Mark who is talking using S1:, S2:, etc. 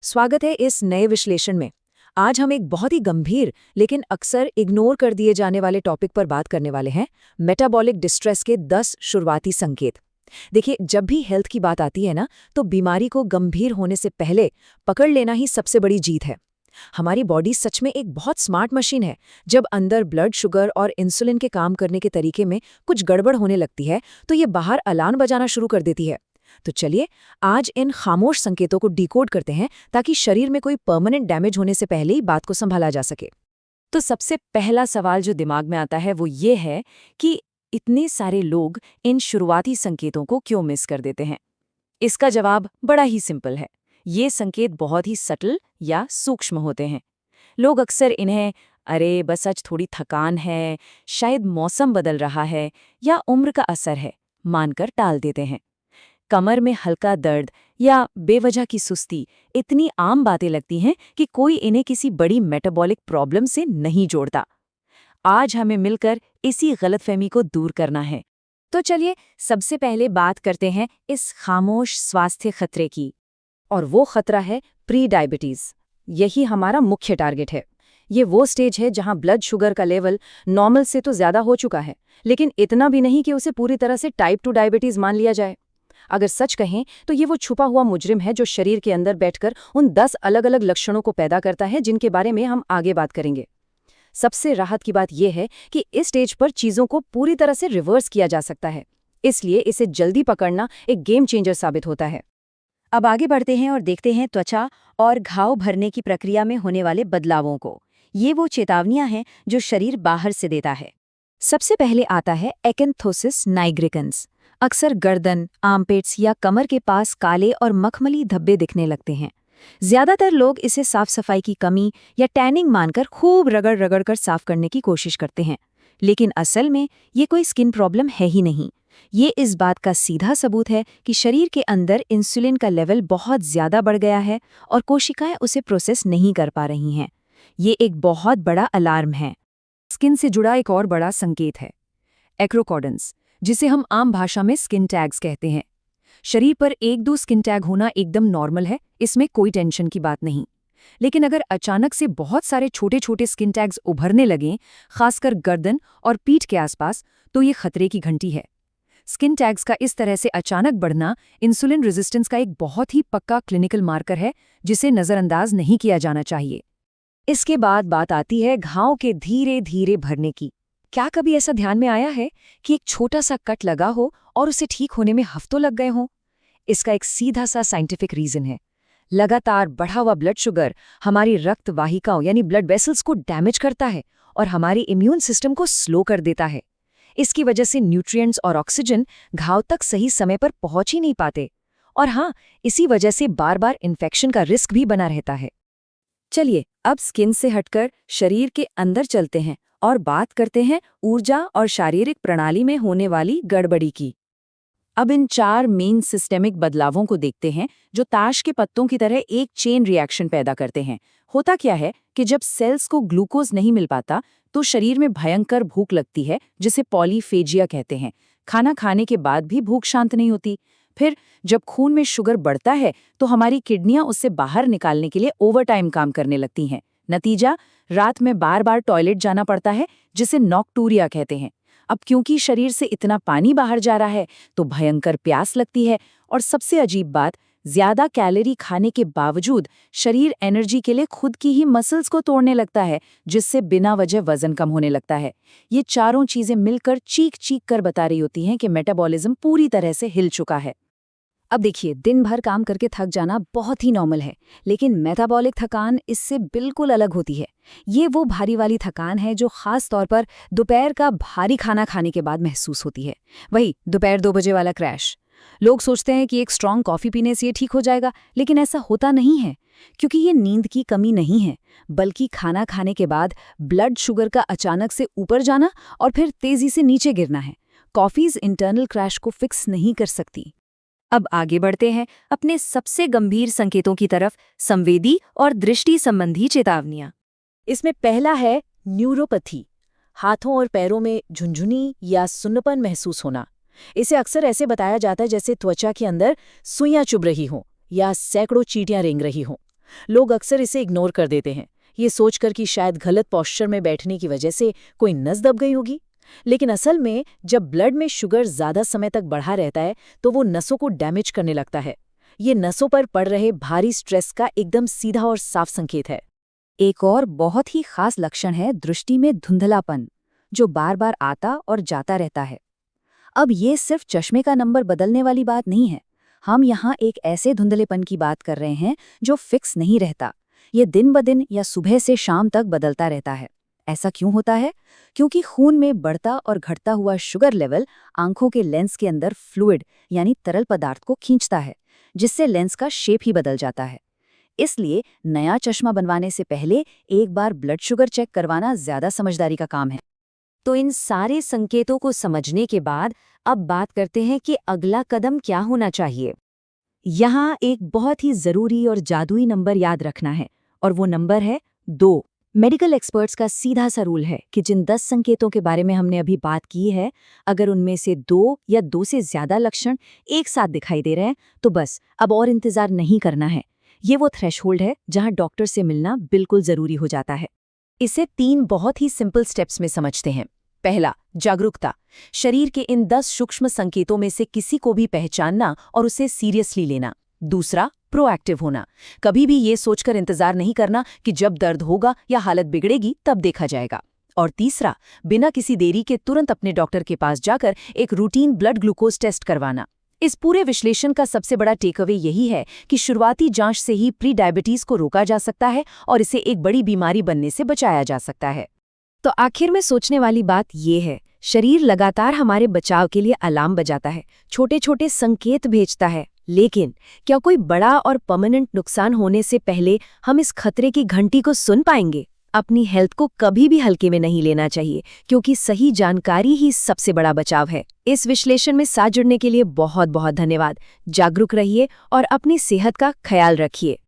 S1: स्वागत है इस नए विश्लेषण में। आज हम एक बहुत ही गंभीर लेकिन अक्सर इग्नोर कर दिए जाने वाले टॉपिक पर बात करने वाले हैं, मेटाबॉलिक डिस्ट्रेस के 10 शुरुआती संकेत। देखिए, जब भी हेल्थ की बात आती है ना, तो बीमारी को गंभीर होने से पहले पकड़ लेना ही सबसे बड़ी जीत है। हमारी बॉडी सच में एक बहुत स्मार्ट मशीन है। जब अंदर ब्लड शुगर और इंसुलिन के काम करने के तरीके में कुछ गड़बड़ होने लगती है, तो ये बाहर अलार्म बजाना शुरू कर देती है। तो चलिए, आज इन खामोश संकेतों को डिकोड करते हैं ताकि शरीर में कोई परमानेंट डैमेज होने से पहले ही बात को संभाला जा सके। तो सबसे पहला सवाल जो दिमाग में आता है वो ये है कि इतने सारे लोग इन शुरुआती संकेतों को क्यों मिस कर देते हैं। इसका जवाब बड़ा ही सिंपल है। ये संकेत बहुत ही सटल या सूक्ष्म होते हैं। लोग अक्सर इन्हें अरे बस आज थोड़ी थकान है, शायद मौसम बदल रहा है या उम्र का असर है मानकर टाल देते हैं। कमर में हल्का दर्द या बेवजह की सुस्ती इतनी आम बातें लगती हैं कि कोई इन्हें किसी बड़ी मेटाबॉलिक प्रॉब्लम से नहीं जोड़ता। आज हमें मिलकर इसी गलतफहमी को दूर करना है। तो चलिए, सबसे पहले बात करते हैं इस खामोश स्वास्थ्य खतरे की। और वो खतरा है प्री डायबिटीज। यही हमारा मुख्य टारगेट है। ये वो स्टेज है जहां ब्लड शुगर का लेवल नॉर्मल से तो ज्यादा हो चुका है, लेकिन इतना भी नहीं कि उसे पूरी तरह से टाइप 2 डायबिटीज मान लिया जाए। अगर सच कहें तो ये वो छुपा हुआ मुजरिम है जो शरीर के अंदर बैठकर उन 10 अलग-अलग लक्षणों को पैदा करता है, जिनके बारे में हम आगे बात करेंगे। सबसे राहत की बात यह है कि इस स्टेज पर चीजों को पूरी तरह से रिवर्स किया जा सकता है, इसलिए इसे जल्दी पकड़ना एक गेम चेंजर साबित होता है। अब आगे बढ़ते हैं और देखते हैं त्वचा और घाव भरने की प्रक्रिया में होने वाले बदलावों को। ये वो चेतावनियां हैं जो शरीर बाहर से देता है। सबसे पहले आता है एकेंथोसिस नाइग्रिकन्स। अक्सर गर्दन, आर्मपेट्स या कमर के पास काले और मखमली धब्बे दिखने लगते हैं। ज्यादातर लोग इसे साफ सफाई की कमी या टैनिंग मानकर खूब रगड़ रगड़ कर साफ करने की कोशिश करते हैं, लेकिन असल में ये कोई स्किन प्रॉब्लम है ही नहीं। ये इस बात का सीधा सबूत है कि शरीर के अंदर इंसुलिन का लेवल बहुत ज्यादा बढ़ गया है और कोशिकाएं उसे प्रोसेस नहीं कर पा रही हैं। ये एक बहुत बड़ा अलार्म है। स्किन से जुड़ा एक और बड़ा संकेत है एक्रोकॉर्डेंस, जिसे हम आम भाषा में स्किन टैग्स कहते हैं। शरीर पर 1-2 स्किन टैग होना एकदम नॉर्मल है, इसमें कोई टेंशन की बात नहीं। लेकिन अगर अचानक से बहुत सारे छोटे छोटे स्किन टैग्स उभरने लगें, खासकर गर्दन और पीठ के आसपास, तो ये खतरे की घंटी है। स्किन टैग्स का इस तरह से अचानक बढ़ना इंसुलिन रेजिस्टेंस का एक बहुत ही पक्का क्लिनिकल मार्कर है, जिसे नज़रअंदाज नहीं किया जाना चाहिए। इसके बाद बात आती है घाव के धीरे धीरे भरने की। क्या कभी ऐसा ध्यान में आया है कि एक छोटा सा कट लगा हो और उसे ठीक होने में हफ्तों लग गए हों? इसका एक सीधा सा साइंटिफिक रीजन है। लगातार बढ़ा हुआ ब्लड शुगर हमारी रक्त वाहिकाओं यानी ब्लड वेसल्स को डैमेज करता है और हमारी इम्यून सिस्टम को स्लो कर देता है। इसकी वजह से न्यूट्रिएंट्स और ऑक्सीजन घाव तक सही समय पर पहुंच ही नहीं पाते, और हाँ, इसी वजह से बार बार इन्फेक्शन का रिस्क भी बना रहता है। चलिए, अब स्किन से हटकर शरीर के अंदर चलते हैं और बात करते हैं ऊर्जा और शारीरिक प्रणाली में होने वाली गड़बड़ी की। अब इन 4 मेन सिस्टेमिक बदलावों को देखते हैं जो ताश के पत्तों की तरह एक चेन रिएक्शन पैदा करते हैं। होता क्या है कि जब सेल्स को ग्लूकोज नहीं मिल पाता तो शरीर में भयंकर भूख लगती है, जिसे पॉलीफेजिया कहते हैं। खाना खाने के बाद भी भूख शांत नहीं होती। फिर जब खून में शुगर बढ़ता है तो हमारी किडनियां उससे बाहर निकालने के लिए ओवरटाइम काम करने लगती हैं। नतीजा, रात में बार बार टॉयलेट जाना पड़ता है, जिसे नॉक्टूरिया कहते हैं। अब क्योंकि शरीर से इतना पानी बाहर जा रहा है तो भयंकर प्यास लगती है, और सबसे अजीब बात, ज्यादा कैलोरी खाने के बावजूद शरीर एनर्जी के लिए खुद की ही मसल्स को तोड़ने लगता है, जिससे बिना वजह वजन कम होने लगता है। ये चारों चीजें मिलकर चीख चीख कर बता रही होती हैं कि मेटाबॉलिज्म पूरी तरह से हिल चुका है। अब देखिए, दिन भर काम करके थक जाना बहुत ही नॉर्मल है, लेकिन मेटाबॉलिक थकान इससे बिल्कुल अलग होती है। ये वो भारी वाली थकान है जो खास तौर पर दोपहर का भारी खाना खाने के बाद महसूस होती है। वही दोपहर 2 बजे वाला क्रैश। लोग सोचते हैं कि एक स्ट्रॉन्ग कॉफी पीने से ये ठीक हो जाएगा, लेकिन ऐसा होता नहीं है, क्योंकि ये नींद की कमी नहीं है, बल्कि खाना खाने के बाद ब्लड शुगर का अचानक से ऊपर जाना और फिर तेजी से नीचे गिरना है। कॉफीज इंटरनल क्रैश को फिक्स नहीं कर सकती। अब आगे बढ़ते हैं अपने सबसे गंभीर संकेतों की तरफ, संवेदी और दृष्टि संबंधी चेतावनियां। इसमें पहला है न्यूरोपैथी, हाथों और पैरों में झुंझुनी या सुन्नपन महसूस होना। इसे अक्सर ऐसे बताया जाता है जैसे त्वचा के अंदर सुइयां चुभ रही हों या सैकड़ों चींटियां रेंग रही हों।
S2: लोग अक्सर इसे इग्नोर कर देते हैं, ये सोचकर कि शायद गलत पोस्चर में बैठने की वजह से कोई नस दब गई होगी। लेकिन असल में जब ब्लड में शुगर ज़्यादा समय तक बढ़ा रहता है तो वो नसों को डैमेज करने लगता है। ये नसों पर पड़ रहे भारी स्ट्रेस का एकदम सीधा और साफ संकेत है।
S1: एक और बहुत ही खास लक्षण है दृष्टि में धुंधलापन, जो बार बार आता और जाता रहता है। अब ये सिर्फ चश्मे का नंबर बदलने वाली बात नहीं है। हम यहाँ एक ऐसे धुंधलेपन की बात कर रहे हैं जो फिक्स नहीं रहता। ये दिन ब दिन या सुबह से शाम तक बदलता रहता है। ऐसा क्यों होता है? क्योंकि खून में बढ़ता और घटता हुआ शुगर लेवल आंखों के लेंस के अंदर फ्लूइड यानी तरल पदार्थ को खींचता है, जिससे लेंस का शेप ही बदल जाता है। इसलिए नया चश्मा बनवाने से पहले एक बार ब्लड शुगर चेक करवाना ज्यादा समझदारी का काम है।
S3: तो इन सारे संकेतों को समझने के बाद अब बात करते हैं कि अगला कदम क्या होना चाहिए।
S1: यहाँ एक बहुत ही जरूरी और जादुई नंबर याद रखना है, और वो नंबर है 2। मेडिकल एक्सपर्ट्स का सीधा सा रूल है कि जिन 10 संकेतों के बारे में हमने अभी बात की है, अगर उनमें से 2 या 2 से ज्यादा लक्षण एक साथ दिखाई दे रहे हैं तो बस अब और इंतजार नहीं करना है। ये वो थ्रेशहोल्ड है जहां डॉक्टर से मिलना बिल्कुल जरूरी हो जाता है।
S2: इसे 3 बहुत ही सिंपल स्टेप्स में समझते हैं। पहला, जागरूकता। शरीर के इन 10 सूक्ष्म संकेतों में से किसी को भी पहचानना और उसे सीरियसली लेना। दूसरा, प्रोएक्टिव होना। कभी भी ये सोचकर इंतजार नहीं करना कि जब दर्द होगा या हालत बिगड़ेगी तब देखा जाएगा। और तीसरा, बिना किसी देरी के तुरंत अपने डॉक्टर के पास जाकर एक रूटीन ब्लड ग्लूकोज टेस्ट करवाना। इस पूरे विश्लेषण का सबसे बड़ा टेकअवे यही है कि शुरुआती जांच से ही प्री डायबिटीज को रोका जा सकता है और इसे एक बड़ी बीमारी बनने से बचाया जा सकता है।
S1: तो आखिर में सोचने वाली बात ये है, शरीर लगातार हमारे बचाव के लिए अलार्म बजाता है, छोटे छोटे संकेत भेजता है, लेकिन क्या कोई बड़ा और परमानेंट नुकसान होने से पहले हम इस खतरे की घंटी को सुन पाएंगे? अपनी हेल्थ को कभी भी हल्के में नहीं लेना चाहिए, क्योंकि सही जानकारी ही सबसे बड़ा बचाव है। इस विश्लेषण में साथ जुड़ने के लिए बहुत बहुत धन्यवाद। जागरूक रहिए और अपनी सेहत का ख्याल रखिए।